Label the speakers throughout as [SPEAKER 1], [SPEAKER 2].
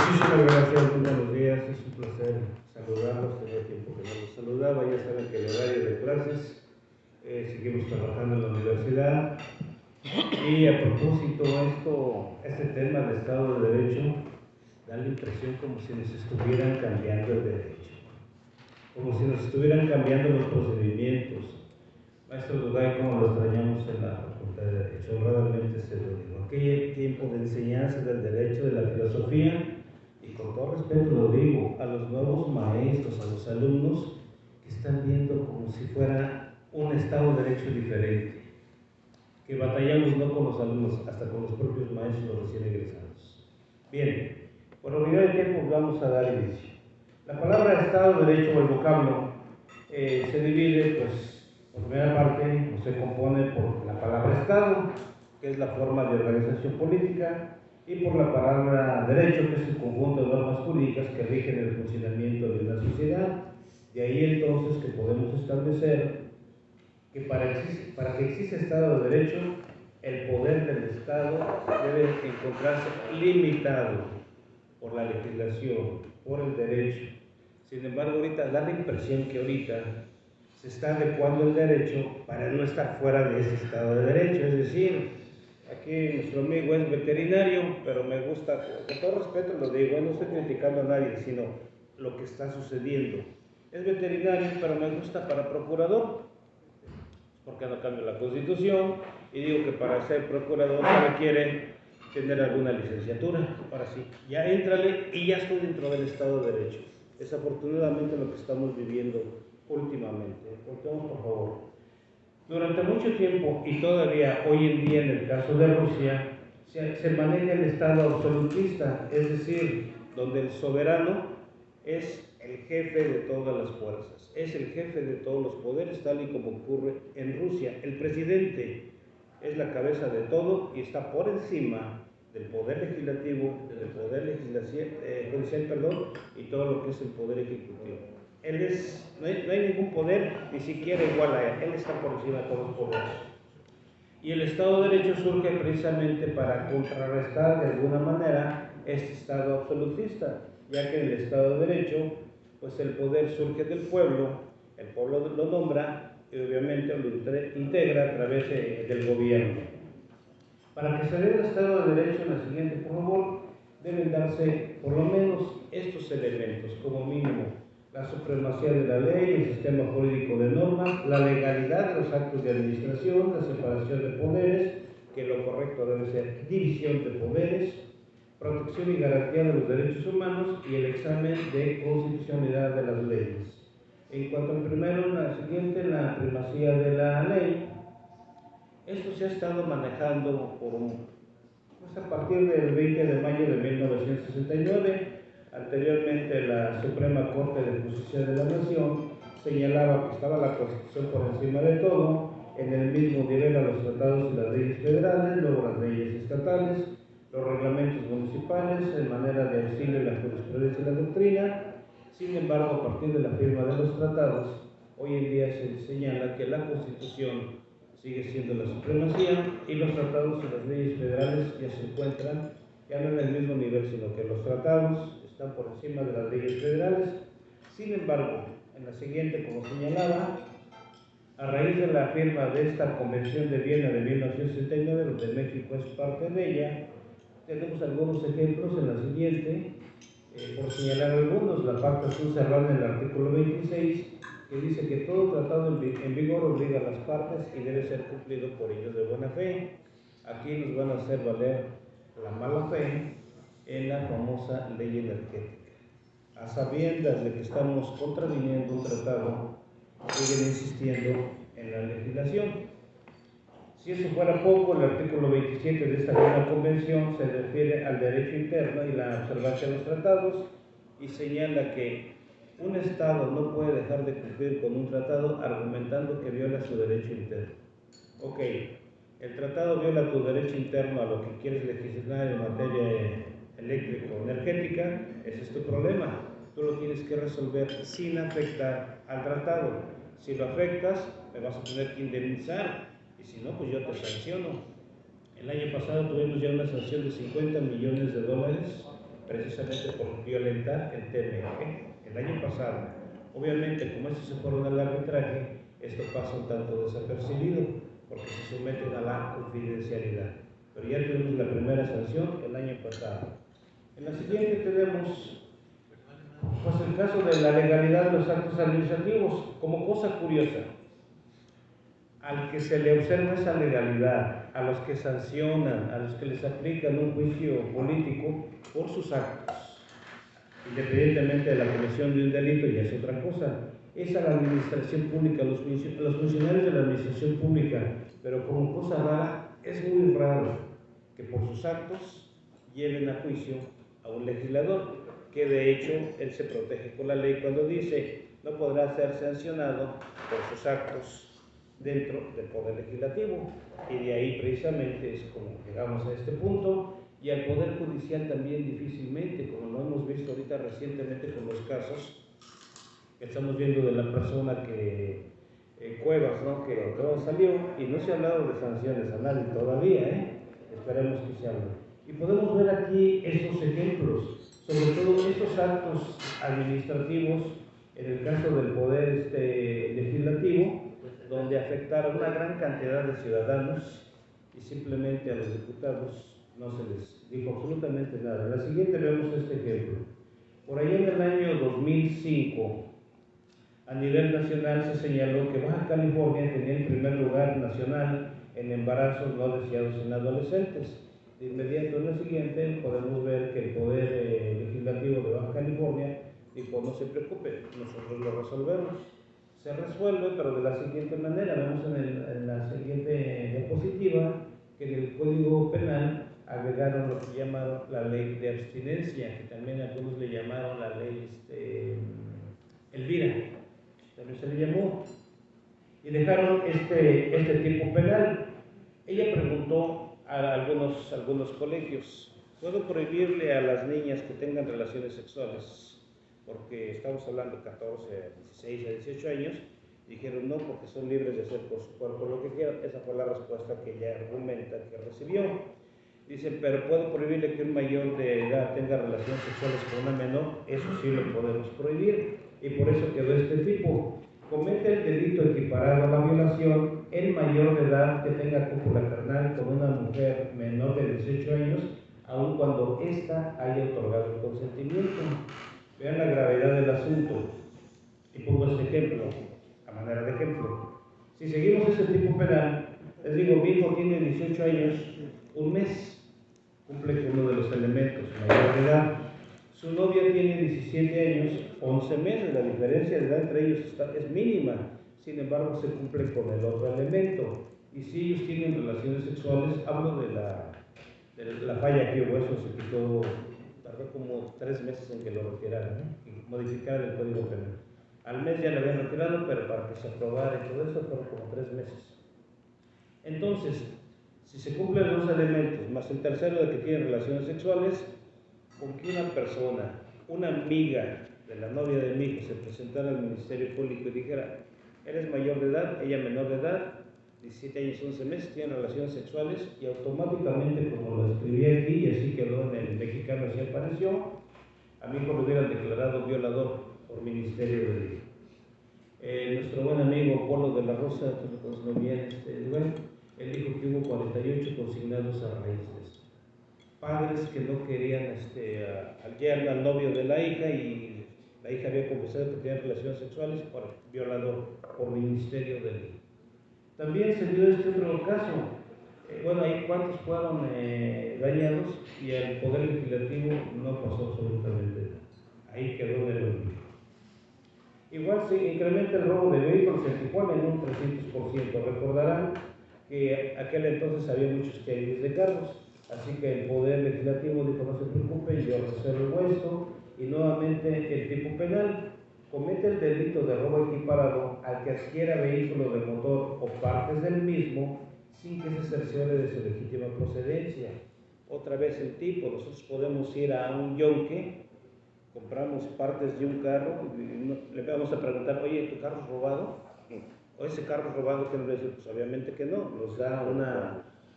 [SPEAKER 1] Muchísimas gracias, muy buenos días, es un placer saludarlos, tenía tiempo que no los saludaba, ya saben que el horario de clases, seguimos trabajando en la universidad y a propósito este tema de Estado de Derecho da la impresión como si nos estuvieran cambiando el derecho, como si nos estuvieran cambiando los procedimientos. Maestro Dugay, como lo extrañamos en la Facultad de Derecho, honradamente se lo digo. Aquel tiempo de enseñanza del derecho, de la filosofía, y con todo respeto lo digo, a los nuevos maestros, a los alumnos que están viendo como si fuera un Estado de Derecho diferente, que batallamos no con los alumnos, hasta con los propios maestros, los recién egresados. Bien, por unidad de tiempo vamos a dar inicio. La palabra Estado de Derecho o el vocablo se divide, pues, por primera parte, se compone por la palabra Estado, que es la forma de organización política, y por la palabra derecho, que es el conjunto de normas jurídicas que rigen el funcionamiento de una sociedad. De ahí entonces que podemos establecer que para que exista Estado de Derecho, el poder del Estado debe encontrarse limitado por la legislación, por el derecho. Sin embargo, ahorita da la impresión que ahorita se está adecuando el derecho para no estar fuera de ese Estado de Derecho, es decir, aquí nuestro amigo es veterinario, pero me gusta, con todo respeto lo digo, no estoy criticando a nadie, sino lo que está sucediendo. Es veterinario, pero me gusta para procurador, porque no cambio la Constitución, y digo que para ser procurador se requiere tener alguna licenciatura, ahora sí, ya éntrale y ya estoy dentro del Estado de Derecho. Desafortunadamente lo que estamos viviendo últimamente. Volteamos, por favor. Durante mucho tiempo, y todavía hoy en día en el caso de Rusia, se maneja el Estado absolutista, es decir, donde el soberano es el jefe de todas las fuerzas, es el jefe de todos los poderes, tal y como ocurre en Rusia. El presidente es la cabeza de todo y está por encima del poder legislativo, del poder judicial, y todo lo que es el poder ejecutivo. No hay ningún poder ni siquiera igual a él está por encima de todos los poderes. Y el Estado de Derecho surge precisamente para contrarrestar de alguna manera este Estado absolutista, ya que en el Estado de Derecho, pues el poder surge del pueblo, el pueblo lo nombra y obviamente lo integra a través del gobierno. Para que se dé el Estado de Derecho en la siguiente, por favor, deben darse por lo menos estos elementos, como mínimo: la supremacía de la ley, el sistema jurídico de normas, la legalidad de los actos de administración, la separación de poderes, que lo correcto debe ser división de poderes, protección y garantía de los derechos humanos y el examen de constitucionalidad de las leyes. En cuanto al primero, la siguiente, la primacía de la ley, esto se ha estado manejando pues a partir del 20 de mayo de 1969. Anteriormente, la Suprema Corte de Justicia de la Nación señalaba que estaba la Constitución por encima de todo, en el mismo nivel a los tratados y las leyes federales, luego las leyes estatales, los reglamentos municipales, en manera de auxilio en la jurisprudencia y la doctrina. Sin embargo, a partir de la firma de los tratados, hoy en día se señala que la Constitución sigue siendo la supremacía y los tratados y las leyes federales ya se encuentran, ya no en el mismo nivel, sino que los tratados están por encima de las leyes federales. Sin embargo, en la siguiente, como señalaba, a raíz de la firma de esta Convención de Viena de 1969, donde México es parte de ella, tenemos algunos ejemplos en la siguiente, por señalar algunos. La parte azul cerrada en el artículo 26, que dice que todo tratado en vigor obliga a las partes y debe ser cumplido por ellos de buena fe. Aquí nos van a hacer valer la mala fe en la famosa ley energética. A sabiendas de que estamos contraviniendo un tratado, siguen insistiendo en la legislación. Si eso fuera poco, el artículo 27 de esta misma convención se refiere al derecho interno y la observancia de los tratados y señala que un Estado no puede dejar de cumplir con un tratado argumentando que viola su derecho interno. Ok, el tratado viola tu derecho interno a lo que quieres legislar en materia eléctrica o energética, ese es tu problema. Tú lo tienes que resolver sin afectar al tratado. Si lo afectas, me vas a tener que indemnizar, y si no, pues yo te sanciono. El año pasado tuvimos ya una sanción de $50 millones, precisamente por violentar el TME el año pasado. Obviamente, como estos se fueron al arbitraje, esto pasa un tanto desapercibido, porque se someten a la confidencialidad. Pero ya tuvimos la primera sanción el año pasado. En la siguiente tenemos pues, el caso de la legalidad de los actos administrativos. Como cosa curiosa, al que se le observa esa legalidad, a los que sancionan, a los que les aplican un juicio político por sus actos, independientemente de la comisión de un delito, ya es otra cosa, es a la administración pública, los funcionarios de la administración pública. Pero como cosa rara, es muy raro que por sus actos lleven a juicio a un legislador, que de hecho él se protege con la ley cuando dice no podrá ser sancionado por sus actos dentro del Poder Legislativo, y de ahí precisamente es como llegamos a este punto. Y al Poder Judicial también difícilmente, como lo hemos visto ahorita recientemente con los casos que estamos viendo de la persona que Cuevas, ¿no? Que todo salió y no se ha hablado de sanciones a nadie todavía, esperemos que se hable. Y podemos ver aquí esos ejemplos, sobre todo esos actos administrativos, en el caso del Poder Legislativo, donde afectaron a una gran cantidad de ciudadanos y simplemente a los diputados no se les dijo absolutamente nada. En la siguiente vemos este ejemplo. Por allá en el año 2005, a nivel nacional se señaló que Baja California tenía el primer lugar nacional en embarazos no deseados en adolescentes. De inmediato en la siguiente podemos ver que el Poder Legislativo de Baja California dijo no se preocupe, nosotros lo resolvemos. Se resuelve, pero de la siguiente manera. Vemos en la siguiente diapositiva que en el Código Penal agregaron lo que llamaron la ley de abstinencia, que también algunos le llamaron la ley Elvira, también se le llamó, y dejaron este tipo penal. Ella preguntó a algunos colegios, ¿puedo prohibirle a las niñas que tengan relaciones sexuales? Porque estamos hablando de 14, 16 a 18 años, y dijeron no, porque son libres de hacer por su cuerpo lo que quieran. Esa fue la respuesta que ella argumenta que recibió. Dicen, pero ¿puedo prohibirle que un mayor de edad tenga relaciones sexuales con una menor? Eso sí lo podemos prohibir, y por eso quedó este tipo. Comete el delito equiparado a la violación el mayor de edad que tenga cópula carnal con una mujer menor de 18 años, aun cuando ésta haya otorgado el consentimiento. Vean la gravedad del asunto. Y pongo este ejemplo, a manera de ejemplo. Si seguimos ese tipo penal, les digo, mi hijo tiene 18 años, un mes, cumple con uno de los elementos, mayor de edad. Su novia tiene 17 años, 11 meses, la diferencia de edad entre ellos es mínima, sin embargo se cumple con el otro elemento. Y si ellos tienen relaciones sexuales, hablo de la falla que hubo, eso se quitó, tardó como 3 meses en que lo retiraran, y modificaran el Código Penal. Al mes ya lo habían retirado, pero para que se aprobara y todo eso fueron como 3 meses. Entonces, si se cumplen los elementos, más el tercero de que tienen relaciones sexuales, con que una persona, una amiga de la novia de mi hijo, se presentara al Ministerio Público y dijera, eres mayor de edad, ella menor de edad, 17 años, 11 meses, tienen relaciones sexuales, y automáticamente, como lo escribí aquí, y así quedó en el mexicano, así apareció, a mi hijo lo hubieran declarado violador por Ministerio de Ley. Nuestro buen amigo Polo de la Rosa, que lo conoce bien, él dijo que hubo 48 consignados a raíz de esto. Padres que no querían al yerno, al novio de la hija, y la hija había confesado que tenía relaciones sexuales, por violador por Ministerio de Ley. También se dio este otro caso. Bueno, ahí cuántos fueron dañados, y el Poder Legislativo no pasó absolutamente nada. Ahí quedó en el olvido. Igual se incrementa el robo de vehículos en Tijuana en un 300%. Recordarán que aquel entonces había muchos tianguis de carros, así que el Poder Legislativo dijo no se preocupen, yo resuelvo esto, y nuevamente el tipo penal comete el delito de robo equiparado al que adquiera vehículo de motor o partes del mismo sin que se cerciore de su legítima procedencia. Otra vez el tipo, nosotros podemos ir a un yonque, compramos partes de un carro y le vamos a preguntar, oye, ¿tu carro es robado? ¿O ese carro es robado? ¿Qué nos va a decir? Pues obviamente que no, nos da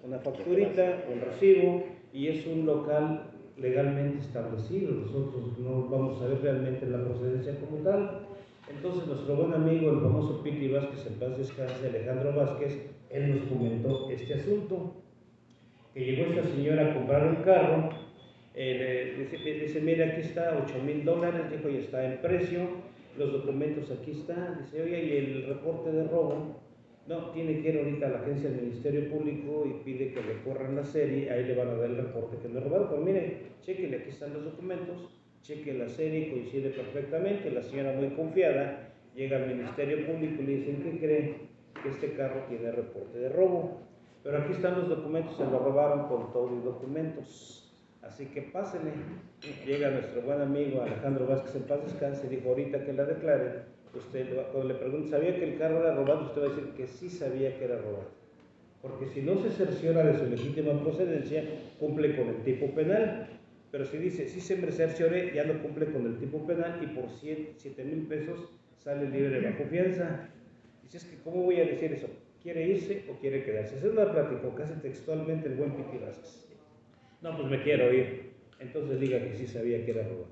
[SPEAKER 1] una facturita, un recibo, y es un local legalmente establecidos. Nosotros no vamos a ver realmente la procedencia como tal. Entonces nuestro buen amigo, el famoso Piti Vázquez, en paz descanse, Alejandro Vázquez, él nos comentó este asunto, que llegó esta señora a comprar un carro, dice, mira, aquí está, $8,000, dijo, y está en precio, los documentos aquí están, dice, oye, y el reporte de robo, no, tiene que ir ahorita a la agencia del Ministerio Público y pide que le corran la serie, ahí le van a dar el reporte que le robaron, pero mire, chequele, aquí están los documentos, cheque la serie, coincide perfectamente, la señora muy confiada, llega al Ministerio Público y le dicen, ¿qué cree? Que este carro tiene reporte de robo, pero aquí están los documentos, se lo robaron con todo y documentos, así que pásele. Llega nuestro buen amigo Alejandro Vázquez, en paz descanse, dijo, ahorita que la declare, usted, cuando le pregunte, ¿sabía que el carro era robado? Usted va a decir que sí sabía que era robado, porque si no se cerciora de su legítima procedencia, cumple con el tipo penal. Pero si dice, sí se me cerciore, ya no cumple con el tipo penal y por 7,000 pesos sale libre bajo fianza. Dice, es que ¿cómo voy a decir eso? ¿Quiere irse o quiere quedarse? Esa es la platicó casi textualmente el buen Piti Vázquez. No, pues me quiero ir. Entonces diga que sí sabía que era robado.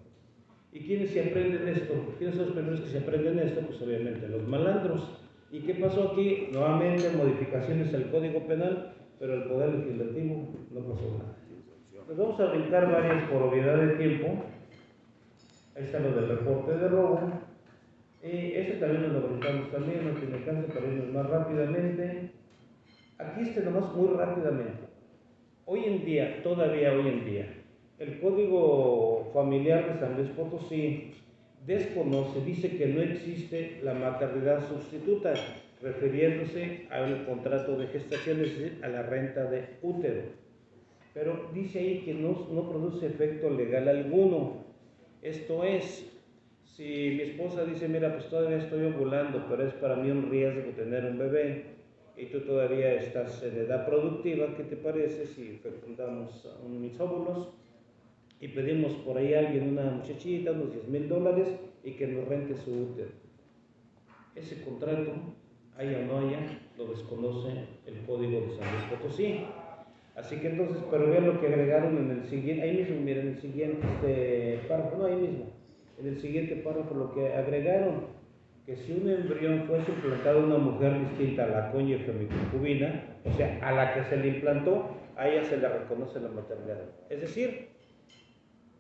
[SPEAKER 1] ¿Y quiénes se aprenden esto? ¿Quiénes son los primeros que se aprenden esto? Pues obviamente los malandros. ¿Y qué pasó aquí? Nuevamente modificaciones al Código Penal, pero el Poder Legislativo no pasó nada. Nos vamos a brincar varias por obviedad de tiempo. Ahí está lo del reporte de robo. Este también nos lo brincamos también, no tiene caso para irnos más rápidamente. Aquí nomás muy rápidamente. Hoy en día, todavía hoy en día, el Código Familiar de San Luis Potosí desconoce, dice que no existe la maternidad sustituta, refiriéndose al contrato de gestación, es decir, a la renta de útero. Pero dice ahí que no produce efecto legal alguno. Esto es, si mi esposa dice, mira, pues todavía estoy ovulando, pero es para mí un riesgo tener un bebé, y tú todavía estás en edad productiva, ¿qué te parece si fecundamos mis óvulos y pedimos por ahí a alguien, una muchachita, unos $10,000 y que nos rente su útero? Ese contrato, haya o no haya, lo desconoce el Código de San Luis Potosí. Así que entonces, pero vean lo que agregaron en el siguiente, ahí mismo, miren, en el siguiente párrafo, no, ahí mismo, en el siguiente párrafo lo que agregaron, que si un embrión fue implantado a una mujer distinta a la cónyuge o mi concubina, o sea, a la que se le implantó, a ella se le reconoce la maternidad. Es decir,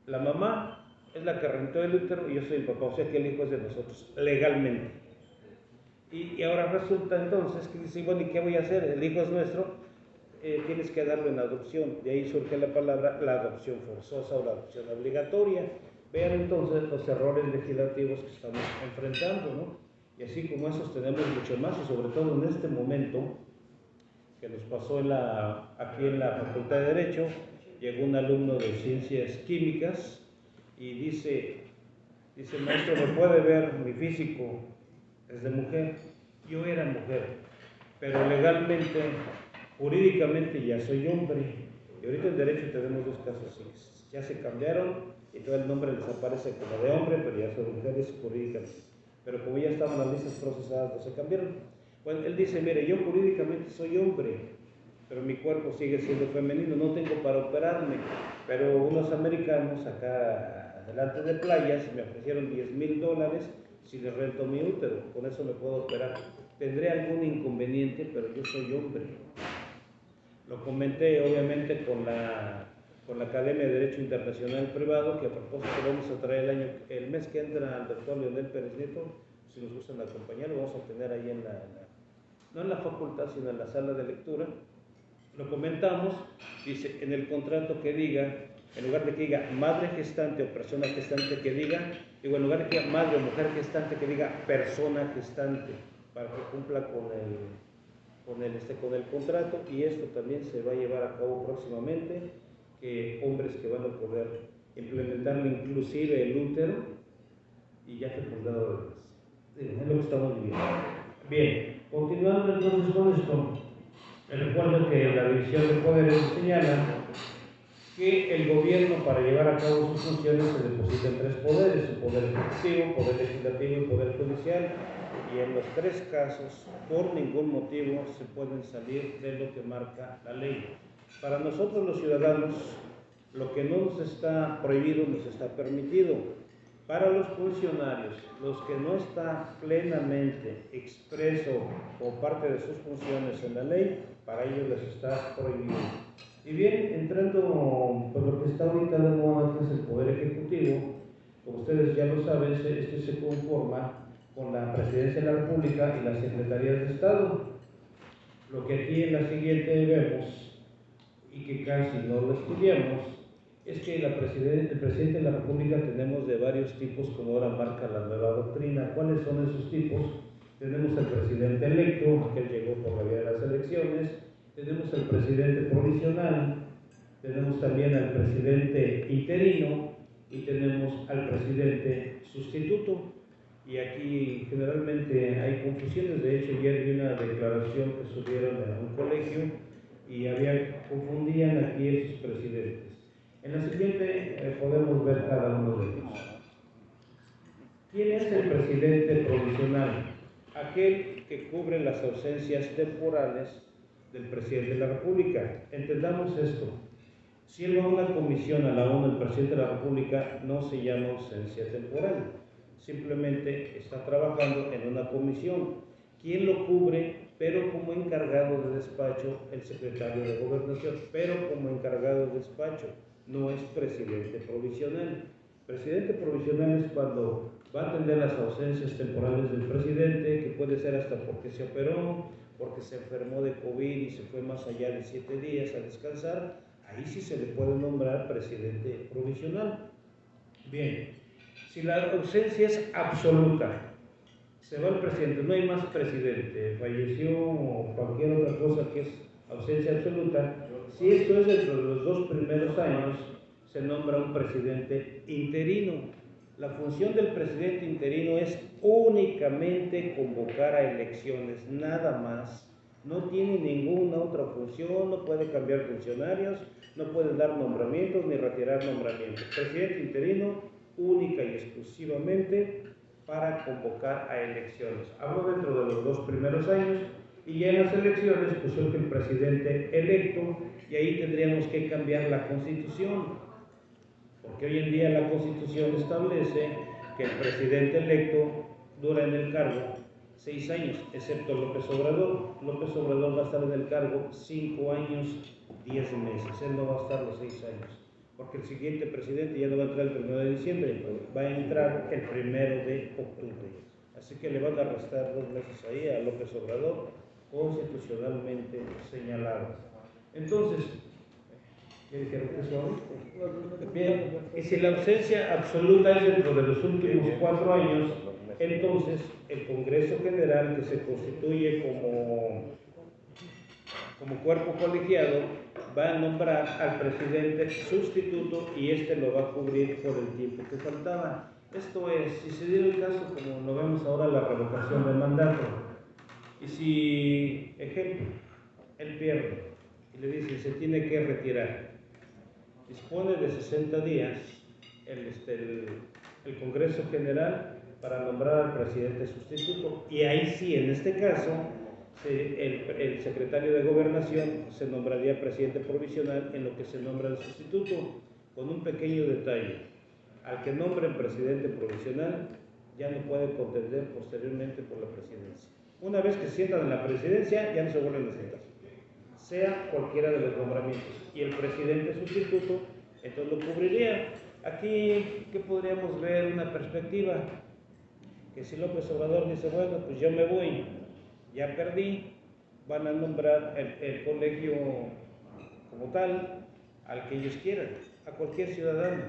[SPEAKER 1] la mamá es la que rentó el útero y yo soy el papá, o sea que el hijo es de nosotros, legalmente. Y ahora resulta entonces que dice, bueno, ¿y qué voy a hacer? El hijo es nuestro, tienes que darlo en adopción. De ahí surge la palabra la adopción forzosa o la adopción obligatoria. Vean entonces los errores legislativos que estamos enfrentando, ¿no? Y así como esos tenemos mucho más, y sobre todo en este momento que nos pasó aquí en la Facultad de Derecho, llegó un alumno de Ciencias Químicas y dice, maestro, ¿me puede ver? Mi físico es de mujer. Yo era mujer, pero legalmente, jurídicamente ya soy hombre. Y ahorita en derecho tenemos dos casos así. Ya se cambiaron y todo el nombre les aparece como de hombre, pero ya son mujeres jurídicamente. Pero como ya estaban las listas procesadas, no se cambiaron. Bueno, él dice, mire, yo jurídicamente soy hombre, pero mi cuerpo sigue siendo femenino, no tengo para operarme. Pero unos americanos acá delante de playas me ofrecieron $10,000 si les rento mi útero, con eso me puedo operar. Tendré algún inconveniente, pero yo soy hombre. Lo comenté obviamente con la Academia de Derecho Internacional Privado, que a propósito vamos a traer el mes que entra al doctor Leonel Pérez Nieto, si nos gustan acompañar, lo vamos a tener ahí no en la facultad, sino en la sala de lectura. Lo comentamos, dice, en el contrato que diga, en lugar de que diga madre gestante o persona gestante, que diga, en lugar de que diga madre o mujer gestante, que diga persona gestante, para que cumpla con el contrato. Y esto también se va a llevar a cabo próximamente, que hombres que van a poder implementarlo, inclusive el útero, y ya fecundado bebés. Es lo que estamos viviendo. Bien, continuando entonces con esto, recuerdo que la División de Poderes señala que el gobierno, para llevar a cabo sus funciones, se deposita en tres poderes: el poder ejecutivo, poder legislativo y poder judicial, y en los tres casos, por ningún motivo, se pueden salir de lo que marca la ley. Para nosotros los ciudadanos, Lo que no nos está prohibido nos está permitido. Para los funcionarios, los que no está plenamente expreso como parte de sus funciones en la ley, para ellos les está prohibido. Y bien, entrando por lo que está ahorita de moda, que es el Poder Ejecutivo, como ustedes ya lo saben, este se conforma con la Presidencia de la República y las Secretarías de Estado. Lo que aquí en la siguiente vemos, y que casi no lo estudiamos, es que el presidente de la República tenemos de varios tipos, como ahora marca la nueva doctrina. ¿Cuáles son esos tipos? Tenemos el presidente electo, que llegó por la vía de las elecciones, tenemos el presidente provisional, tenemos también al presidente interino y tenemos al presidente sustituto. Y aquí generalmente hay confusiones. De hecho, ayer vi una declaración que subieron en un colegio y confundían aquí esos presidentes. En la siguiente podemos ver cada uno de ellos. ¿Quién es el presidente provisional? Aquel que cubre las ausencias temporales del presidente de la República. Entendamos esto. Si él va a una comisión a la ONU, el presidente de la República no se llama ausencia temporal. Simplemente está trabajando en una comisión. ¿Quién lo cubre? Pero como encargado de despacho, el secretario de Gobernación, pero como encargado de despacho, no es presidente provisional. Presidente provisional es cuando va a atender las ausencias temporales del presidente, que puede ser hasta porque se operó, porque se enfermó de COVID y se fue más allá de 7 días a descansar. Ahí sí se le puede nombrar presidente provisional. Bien, si la ausencia es absoluta, se va el presidente, no hay más presidente, falleció o cualquier otra cosa que es ausencia absoluta, si esto es dentro de los 2 primeros años, se nombra un presidente interino. La función del presidente interino es únicamente convocar a elecciones, nada más. No tiene ninguna otra función, no puede cambiar funcionarios, no puede dar nombramientos ni retirar nombramientos. Presidente interino, única y exclusivamente para convocar a elecciones. Hablo dentro de los 2 primeros años y ya en las elecciones pues surge el presidente electo y ahí tendríamos que cambiar la Constitución, porque hoy en día la Constitución establece que el presidente electo dura en el cargo 6 años, excepto López Obrador. López Obrador va a estar en el cargo 5 años, 10 meses, él no va a estar los 6 años. Porque el siguiente presidente ya no va a entrar el 1 de diciembre, va a entrar el 1 de octubre. Así que le van a restar 2 meses ahí a López Obrador, constitucionalmente señalado. Entonces, ¿qué dijeron que son? Bien, y si la ausencia absoluta es dentro de los últimos 4 años, entonces el Congreso General, que se constituye como cuerpo colegiado, va a nombrar al presidente sustituto y este lo va a cubrir por el tiempo que faltaba. Esto es, si se diera el caso, como lo vemos ahora, la revocación del mandato, y si, ejemplo, él pierde y le dice se tiene que retirar, dispone de 60 días el Congreso General para nombrar al presidente sustituto, y ahí sí, en este caso, el secretario de Gobernación se nombraría presidente provisional en lo que se nombra el sustituto, con un pequeño detalle: al que nombren presidente provisional ya no puede contender posteriormente por la presidencia. Una vez que se sientan en la presidencia ya no se vuelven a sentar, sea cualquiera de los nombramientos, y el presidente sustituto entonces lo cubriría. Aquí, ¿qué podríamos ver? Una perspectiva, que si López Obrador dice, bueno, pues yo me voy, ya perdí, van a nombrar el colegio como tal, al que ellos quieran, a cualquier ciudadano.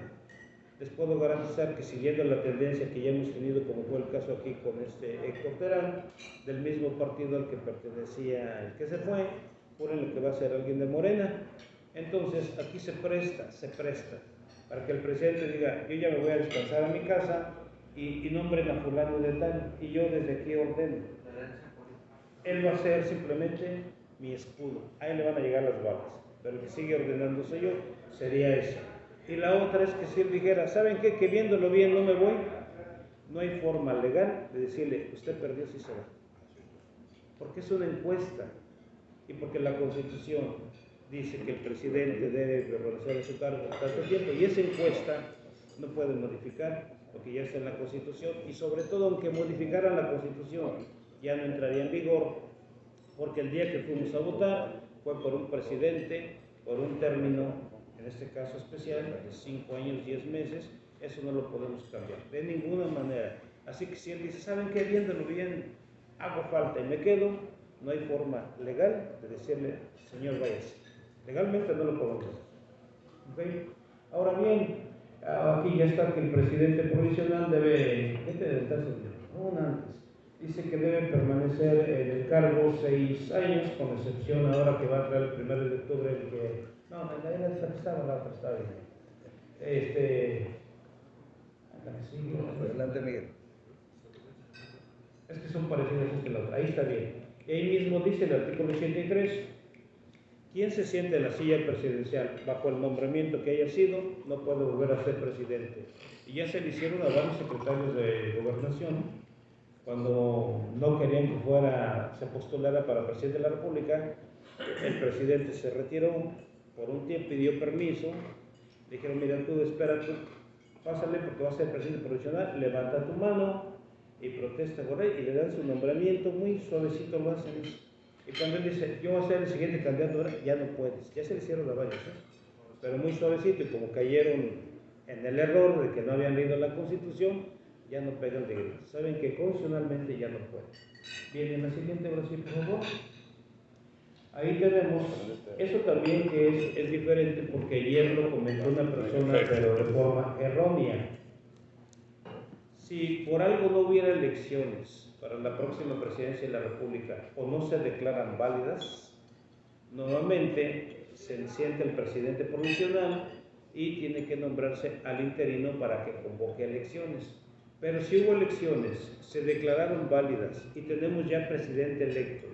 [SPEAKER 1] Les puedo garantizar que, siguiendo la tendencia que ya hemos tenido, como fue el caso aquí con Héctor Terán, del mismo partido al que pertenecía el que se fue, ponen lo que va a ser alguien de Morena. Entonces, aquí se presta para que el presidente diga, yo ya me voy a descansar a mi casa y nombren a fulano de tal, y yo desde aquí ordeno. Él va a ser simplemente mi escudo, a él le van a llegar las balas, pero el que sigue ordenándose yo sería eso. Y la otra es que si él dijera, ¿saben qué? Que viéndolo bien no me voy, no hay forma legal de decirle, usted perdió si se va. Porque es una encuesta y porque la Constitución dice que el presidente debe permanecer en su cargo tanto tiempo, y esa encuesta no puede modificar, porque ya está en la Constitución, y sobre todo, aunque modificaran la Constitución, ya no entraría en vigor, porque el día que fuimos a votar fue por un presidente, por un término, en este caso especial, de 5 años, 10 meses, eso no lo podemos cambiar, de ninguna manera. Así que si él dice, ¿saben qué? Viéndolo bien, hago falta y me quedo, no hay forma legal de decirle, señor, váyase. Legalmente no lo podemos hacer. ¿Okay? Ahora bien, aquí ya está que el presidente provisional debe, dice que debe permanecer en el cargo 6 años, con excepción ahora que va a entrar el 1 de octubre, el que, no, en la estaba la otra, está bien.
[SPEAKER 2] Adelante, Miguel.
[SPEAKER 1] Es que son parecidos este y la otra, ahí está bien. Y ahí mismo dice el artículo 83, quien se siente en la silla presidencial bajo el nombramiento que haya sido, no puede volver a ser presidente. Y ya se le hicieron a varios secretarios de gobernación, cuando no querían que se postulara para presidente de la República, el presidente se retiró por un tiempo, pidió permiso, le dijeron, mira, tú espera, tú pásale porque vas a ser presidente provisional, levanta tu mano y protesta por él, y le dan su nombramiento, muy suavecito lo hacen. Y cuando él dice, yo voy a ser el siguiente candidato, ahora ya no puedes, ya se le hicieron a varios, pero muy suavecito, y como cayeron en el error de que no habían leído la Constitución, ya no pegan de gritos. Saben que constitucionalmente ya no pueden. Bien, en la siguiente oración, por favor. Ahí tenemos, eso también que es diferente, porque ayer lo comentó una persona, pero de forma errónea. Si por algo no hubiera elecciones para la próxima presidencia de la República o no se declaran válidas, normalmente se sienta el presidente provisional y tiene que nombrarse al interino para que convoque elecciones. Pero si hubo elecciones, se declararon válidas y tenemos ya presidente electo,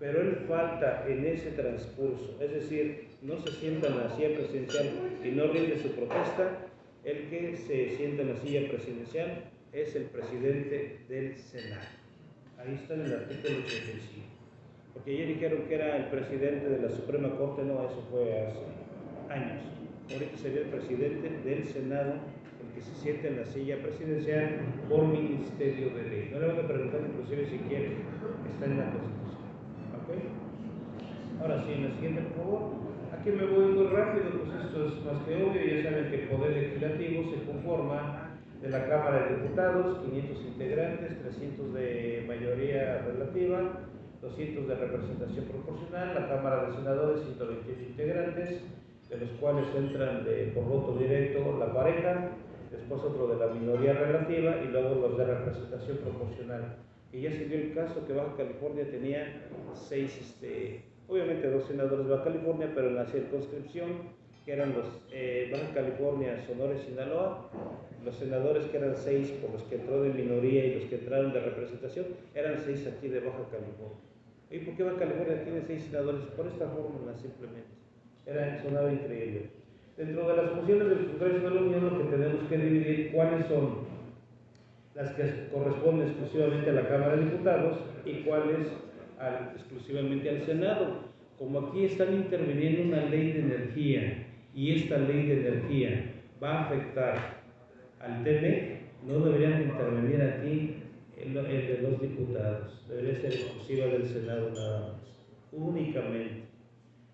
[SPEAKER 1] pero él falta en ese transcurso, es decir, no se sienta en la silla presidencial y no rinde su protesta, el que se sienta en la silla presidencial es el presidente del Senado. Ahí está en el artículo 85. Porque ayer dijeron que era el presidente de la Suprema Corte, no, eso fue hace años. Ahorita sería el presidente del Senado, el que se siente en la silla presidencial por ministerio de ley. No le van a preguntar inclusive si quiere, está en la Constitución. ¿Okay? Ahora sí, en la siguiente, por favor. Aquí me voy muy rápido, pues esto es más que obvio. Ya saben que el Poder Legislativo se conforma de la Cámara de Diputados, 500 integrantes, 300 de mayoría relativa, 200 de representación proporcional, la Cámara de Senadores, 128 integrantes, de los cuales entran por voto directo la pareja, después otro de la minoría relativa y luego los de representación proporcional. Y ya se dio el caso que Baja California tenía 6, obviamente 2 senadores de Baja California, pero en la circunscripción, que eran los Baja California, Sonora y Sinaloa, los senadores que eran 6 por los que entró de minoría y los que entraron de representación, eran 6 aquí de Baja California. ¿Y por qué Baja California tiene 6 senadores? Por esta fórmula simplemente. Sonaba increíble. Dentro de las funciones del Congreso de la Unión, lo que tenemos que dividir cuáles son las que corresponden exclusivamente a la Cámara de Diputados y cuáles exclusivamente al Senado. Como aquí están interviniendo una ley de energía y esta ley de energía va a afectar al TEMEC, no deberían intervenir aquí el de los diputados, debería ser exclusiva del Senado nada más, únicamente.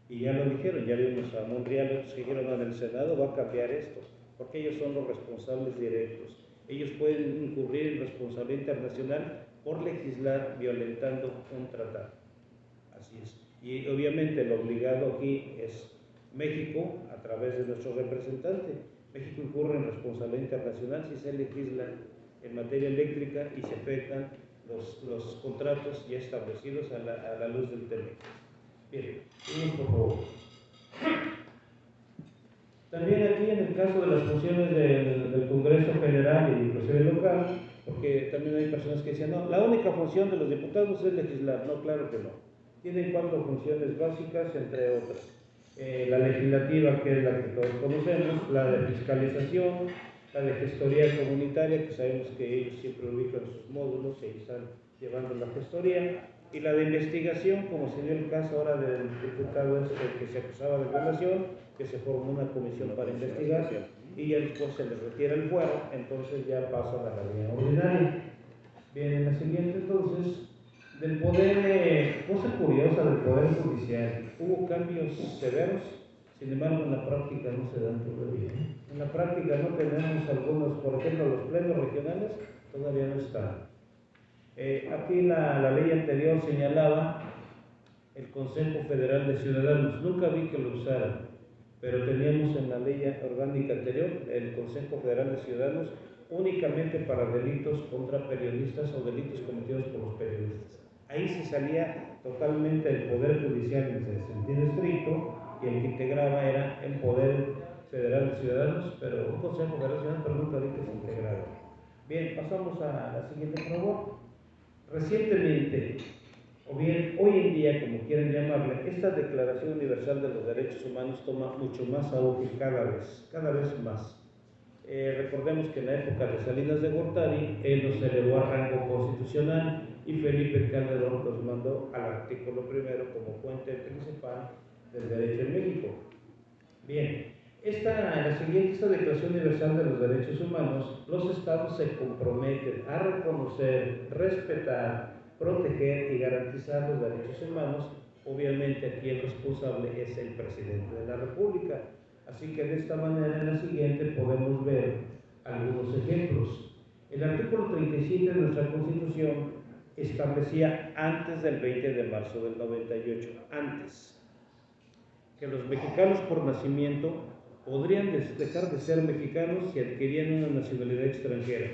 [SPEAKER 1] Y ya lo dijeron, ya vimos a Monreal, otros que dijeron, no, en el Senado va a cambiar esto, porque ellos son los responsables directos. Ellos pueden incurrir en responsabilidad internacional por legislar violentando un tratado. Así es. Y obviamente el obligado aquí es México, a través de nuestro representante. México incurre en responsabilidad internacional si se legisla en materia eléctrica y se afectan los contratos ya establecidos a la luz del TEMEC. Bien, por favor. También aquí en el caso de las funciones del Congreso Federal y inclusive local, porque también hay personas que dicen, no, la única función de los diputados es legislar. No, claro que no. Tienen 4 funciones básicas, entre otras. La legislativa, que es la que todos conocemos, la de fiscalización, la de gestoría comunitaria, que sabemos que ellos siempre ubican sus módulos y están llevando la gestoría, Y la de investigación, como se dio el caso ahora del diputado que se acusaba de violación, que se formó una comisión para investigar y ya después se le retira el fuero, entonces ya pasa a la línea ordinaria. Bien, en la siguiente entonces, del poder, cosa curiosa del poder judicial, hubo cambios severos, sin embargo en la práctica no se dan todavía. En la práctica no tenemos algunos, por ejemplo los plenos regionales todavía no están. Aquí la ley anterior señalaba el Consejo Federal de Ciudadanos, nunca vi que lo usaran, pero teníamos en la ley orgánica anterior el Consejo Federal de Ciudadanos únicamente para delitos contra periodistas o delitos cometidos por los periodistas. Ahí se salía totalmente el Poder Judicial en ese sentido estricto y el que integraba era el Poder Federal de Ciudadanos, pero un Consejo Federal de Ciudadanos, pero nunca vi que se integraba. Bien, pasamos a la siguiente, por favor. Recientemente, o bien hoy en día, como quieran llamarle, esta Declaración Universal de los Derechos Humanos toma mucho más auge cada vez más. Recordemos que en la época de Salinas de Gortari, él los elevó a rango constitucional y Felipe Calderón los mandó al artículo primero como fuente principal del derecho en México. Bien, la siguiente Declaración Universal de los Derechos Humanos, los estados se comprometen a reconocer, respetar, proteger y garantizar los derechos humanos. Obviamente aquí el responsable es el presidente de la República. Así que de esta manera en la siguiente podemos ver algunos ejemplos. El artículo 37 de nuestra Constitución establecía antes del 20 de marzo del 98, antes, que los mexicanos por nacimiento podrían dejar de ser mexicanos si adquirían una nacionalidad extranjera.